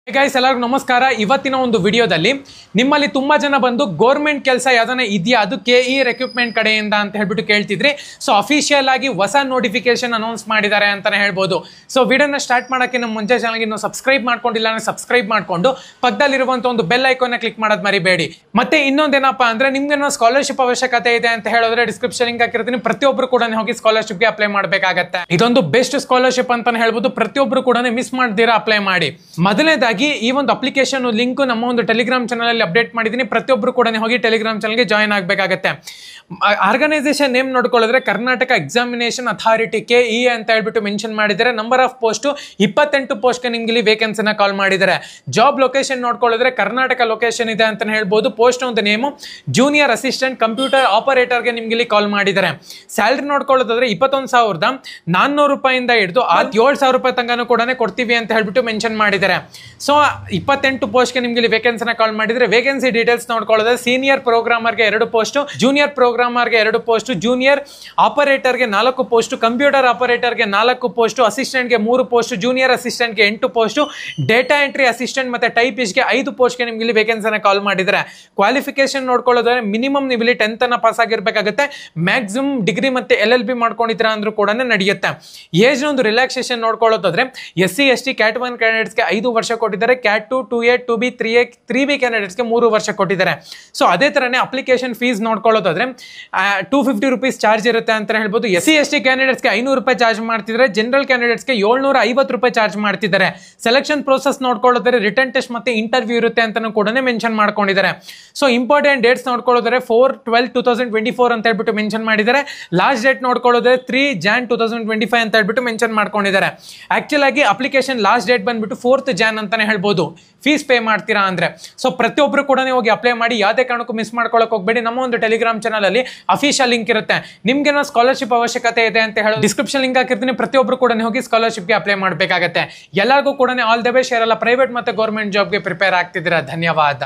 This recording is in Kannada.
ಗೈಸ್ ಎಲ್ಲರಿಗೂ ನಮಸ್ಕಾರ. ಇವತ್ತಿನ ಒಂದು ವಿಡಿಯೋದಲ್ಲಿ ನಿಮ್ಮಲ್ಲಿ ತುಂಬಾ ಜನ ಬಂದು ಗೌರ್ಮೆಂಟ್ ಕೆಲಸ ಯಾವ್ದಾನ ಇದೆಯಾ ಅದು ಕೆಇ ರಿಕ್ರೂಟ್ಮೆಂಟ್ ಕಡೆಯಿಂದ ಅಂತ ಹೇಳ್ಬಿಟ್ಟು ಕೇಳ್ತಿದ್ರಿ. ಸೊ ಅಫಿಷಿಯಲ್ ಆಗಿ ಹೊಸ ನೋಟಿಫಿಕೇಶನ್ ಅನೌನ್ಸ್ ಮಾಡಿದ್ದಾರೆ ಅಂತಾನೆ ಹೇಳ್ಬೋದು. ಸೊ ವಿಡಿಯೋನ ಸ್ಟಾರ್ಟ್ ಮಾಡೋಕ್ಕೆ ನಮ್ಮ ಮುಂಚೆ ಚಾನಲ್ಗೆ ಇನ್ನೂ ಸಬ್ಸ್ಕ್ರೈಬ್ ಮಾಡ್ಕೊಂಡಿಲ್ಲ ಅಂದ್ರೆ ಸಬ್ಸ್ಕ್ರೈಬ್ ಮಾಡ್ಕೊಂಡು ಪಕ್ಕದಲ್ಲಿರುವಂತ ಒಂದು ಬೆಲ್ ಐಕಾನ್ ಕ್ಲಿಕ್ ಮಾಡೋದು ಮರಿಬೇಡಿ. ಮತ್ತೆ ಇನ್ನೊಂದೇನಪ್ಪ ಅಂದ್ರೆ ನಿಮ್ಗೆ ಸ್ಕಾಲರ್ಶಿಪ್ ಅವಶ್ಯಕತೆ ಇದೆ ಅಂತ ಹೇಳಿದ್ರೆ ಡಿಸ್ಕ್ರಿಪ್ಷನ್ ಲಿಂಕ್ ಹಾಕಿರ್ತೀನಿ. ಪ್ರತಿಯೊಬ್ಬರು ಕೂಡ ಹೋಗಿ ಸ್ಕಾಲರ್ಶಿಪ್ಗೆ ಅಪ್ಲೈ ಮಾಡಬೇಕಾಗತ್ತೆ. ಇದೊಂದು ಬೆಸ್ಟ್ ಸ್ಕಾಲರ್ಶಿಪ್ ಅಂತಾನೆ ಹೇಳ್ಬೋದು. ಪ್ರತಿಯೊಬ್ಬರು ಕೂಡ ಮಿಸ್ ಮಾಡ್ದಿರಾ ಅಪ್ಲೈ ಮಾಡಿ. ಮೊದಲನೇದಾಗಿ ಈ ಒಂದು ಅಪ್ಲಿಕೇಶನ್ ಲಿಂಕ್ ನಮ್ಮ ಒಂದು ಟೆಲಿಗ್ರಾಮ್ ಚಾನಲ್ ಅಲ್ಲಿ ಅಪ್ಡೇಟ್ ಮಾಡಿದೀನಿ. ಪ್ರತಿಯೊಬ್ಬರು ಕೂಡ ಹೋಗಿ ಟೆಲಿಗ್ರಾಮ್ ಚಾನಲ್ಗೆ ಜಾಯಿನ್ ಆಗಬೇಕಾಗತ್ತೆ. ಆರ್ಗನೈಸೇಷನ್ ನೇಮ್ ನೋಡ್ಕೊಳ್ಳೋದ್ರೆ ಕರ್ನಾಟಕ ಎಕ್ಸಾಮಿನೇಷನ್ ಅಥಾರಿಟಿ ಕೆಇ ಅಂತ ಹೇಳ್ಬಿಟ್ಟು ಮೆನ್ಷನ್ ಮಾಡಿದ್ದಾರೆ. ನಂಬರ್ ಆಫ್ ಪೋಸ್ಟ್ 28 ಪೋಸ್ಟ್ ನಿಮ್ಗೆ ಇಲ್ಲಿ ವೇಕೆನ್ಸಿನ ಕಾಲ್ ಮಾಡಿದ್ದಾರೆ. ಜಾಬ್ ಲೊಕೇಶನ್ ನೋಡ್ಕೊಳ್ಳೋದ್ರೆ ಕರ್ನಾಟಕ ಲೊಕೇಶನ್ ಇದೆ ಅಂತ ಹೇಳ್ಬೋದು. ಪೋಸ್ಟ್ ಒಂದು ನೇಮು ಜೂನಿಯರ್ ಅಸಿಸ್ಟೆಂಟ್ ಕಂಪ್ಯೂಟರ್ ಆಪರೇಟರ್ಗೆ ನಿಮ್ಗೆ ಇಲ್ಲಿ ಕಾಲ್ ಮಾಡಿದ್ದಾರೆ. ಸ್ಯಾಲರಿ ನೋಡ್ಕೊಳ್ಳೋದಾದ್ರೆ 21,400 ರೂಪಾಯಿಂದ ಹಿಡಿದು 7,000 ರೂಪಾಯಿ ತನಕ ಕೂಡ ಕೊಡ್ತೀವಿ ಅಂತ ಹೇಳ್ಬಿಟ್ಟು ಮೆನ್ಷನ್ ಮಾಡಿದ್ದಾರೆ. ಸೊ 28 ಪೋಸ್ಟ್ಗೆ ನಿಮ್ಗೆ ಇಲ್ಲಿ ವೇಕೆನ್ಸಿನ ಕಾಲ್ ಮಾಡಿದ್ರೆ ವೇಕೆನ್ಸಿ ಡೀಟೇಲ್ಸ್ ನೋಡ್ಕೊಳ್ಳೋದ್ರೆ ಸೀನಿಯರ್ ಪ್ರೋಗ್ರಾಮರ್ಗೆ 2 ಪೋಸ್ಟ್, ಜೂನಿಯರ್ ಪ್ರೋಗ್ರಾಮರ್ಗೆ 2 ಪೋಸ್ಟ್, ಜೂನಿಯರ್ ಆಪರೇಟರ್ಗೆ 4 ಪೋಸ್ಟ್, ಕಂಪ್ಯೂಟರ್ ಆಪರೇಟರ್ಗೆ 4 ಪೋಸ್ಟ್, ಅಸಿಸ್ಟೆಂಟ್ಗೆ 3 ಪೋಸ್ಟ್, ಜೂನಿಯರ್ ಅಸಿಸ್ಟೆಂಟ್ಗೆ 8 ಪೋಸ್ಟ್, ಡೇಟಾ ಎಂಟ್ರಿ ಅಸಿಸ್ಟೆಂಟ್ ಮತ್ತೆ ಟೈಪಿಸ್ಟ್ಗೆ 5 ಪೋಸ್ಟ್ಗೆ ನಿಮ್ಗೆ ಇಲ್ಲಿ ವೇಕೆನ್ಸಿನ ಕಾಲ್ ಮಾಡಿದ್ದಾರೆ. ಕ್ವಾಲಿಫಿಕೇಶನ್ ನೋಡ್ಕೊಳ್ಳೋದ್ರೆ ಮಿನಿಮಮ್ ನೀವು ಇಲ್ಲಿ 10th ಅನ್ನ ಪಾಸ್ ಆಗಿರ್ಬೇಕಾಗುತ್ತೆ. ಮ್ಯಾಕ್ಸಿಮಮ್ ಡಿಗ್ರಿ ಮತ್ತೆ LLB ಮಾಡ್ಕೊಂಡಿದ್ದೀರಾ ಅಂದ್ರೂ ಕೂಡ ನಡೆಯುತ್ತೆ. ಏಜ್ ಒಂದು ರಿಲ್ಯಾಕ್ಸೇಷನ್ ನೋಡ್ಕೊಳ್ಳೋದಾದ್ರೆ SC ST Cat 1 ಕ್ಯಾಂಡಿಡೇಟ್ಸ್ಗೆ 5 ವರ್ಷ ಕೊಟ್ಟಿದ್ದಾರೆ. Cat 2, 2A, 2B, 3A, 3B ಕ್ಯಾಂಡಿಡೇಟ್ಸ್ಗೆ 3 ವರ್ಷ ಕೊಟ್ಟಿದ್ದಾರೆ. ಸೊ ಅದೇ ತರನೇ ಅಪ್ಲಿಕೇಶನ್ ಫೀಸ್ ನೋಡ್ಕೊಳ್ಳೋದಾದ್ರೆ 250 ರೂಪೀಸ್ ಚಾರ್ಜ್ ಇರುತ್ತೆ ಅಂತ ಹೇಳ್ಬೋದು. SC ST ಕ್ಯಾಂಡಿಡೇಟ್ಸ್ಗೆ 500 ರೂಪಾಯಿ ಚಾರ್ಜ್ ಮಾಡ್ತಿದ್ದಾರೆ. ಜನರಲ್ ಕ್ಯಾಂಡಿಡೇಟ್ಸ್ಗೆ 750 ರೂಪಾಯಿ ಚಾರ್ಜ್ ಮಾಡ್ತಿದ್ದಾರೆ. ಸೆಲೆಕ್ಷನ್ ಪ್ರೋಸೆಸ್ ನೋಡ್ಕೊಳ್ಳೋದ್ರೆ ರಿಟರ್ನ್ ಟೆಸ್ಟ್ ಮತ್ತೆ ಇಂಟರ್ವ್ಯೂ ಇರುತ್ತೆ ಅಂತ ಕೂಡ ಮೆನ್ಷನ್ ಮಾಡ್ಕೊಂಡಿದ್ದಾರೆ. ಸೊ ಇಂಪಾರ್ಟೆಂಟ್ ಡೇಟ್ಸ್ ನೋಡ್ಕೊಳ್ಳೋದ್ರೆ 4/12/2024 ಅಂತ ಹೇಳ್ಬಿಟ್ಟು ಮೆನ್ಷನ್ ಮಾಡಿದ್ದಾರೆ. ಲಾಸ್ಟ್ ಡೇಟ್ ನೋಡ್ಕೊಳ್ಳೋದ್ರೆ 3 Jan 2025 ಅಂತ ಹೇಳ್ಬಿಟ್ಟು ಮೆನ್ಷನ್ ಮಾಡ್ಕೊಂಡಿದ್ದಾರೆ. ಆಕ್ಚುಲ್ ಆಗಿ ಅಪ್ಲಿಕೇಶನ್ ಲಾಸ್ಟ್ ಡೇಟ್ ಬಂದ್ಬಿಟ್ಟು 4th Jan ಅಂತಾನೆ ಹೇಳ್ಬೋದು ಫೀಸ್ ಪೇ ಮಾಡ್ತೀರಾ ಅಂದ್ರೆ. ಸೊ ಪ್ರತಿಯೊಬ್ಬರು ಕೂಡ ಹೋಗಿ ಅಪ್ಲೈ ಮಾಡಿ. ಯಾವುದೇ ಕಾರಣಕ್ಕೂ ಮಿಸ್ ಮಾಡ್ಕೊಳ್ಳೋಕೆ ಹೋಗಬೇಡಿ. ನಮ್ಮ ಒಂದು ಟೆಲಿಗ್ರಾಮ್ ಚಾನಲ್ ಅಲ್ಲಿ ಅಫಿಷಿಯಲ್ ಲಿಂಕ್ ಇರುತ್ತೆ. ನಿಮ್ಗೆ ಸ್ಕಾಲರ್ಶಿಪ್ ಅವಶ್ಯಕತೆ ಇದೆ ಅಂತ ಹೇಳಿ ಡಿಸ್ಕ್ರಿಪ್ಷನ್ ಲಿಂಕ್ ಹಾಕಿರ್ತೀನಿ. ಪ್ರತಿಯೊಬ್ಬರು ಕೂಡ ಹೋಗಿ ಸ್ಕಾಲರ್ಶಿಪ್ಗೆ ಅಪ್ಲೈ ಮಾಡಬೇಕಾಗತ್ತೆ. ಎಲ್ಲರಿಗೂ ಕೂಡ ಆಲ್ ದ ಬೆಸ್ಟ್. ಯಾರೆಲ್ಲ ಪ್ರೈವೇಟ್ ಮತ್ತೆ ಗೌರ್ಮೆಂಟ್ ಜಾಬ್ಗೆ ಪ್ರಿಪೇರ್ ಆಗ್ತಿದ್ದೀರಾ ಧನ್ಯವಾದ.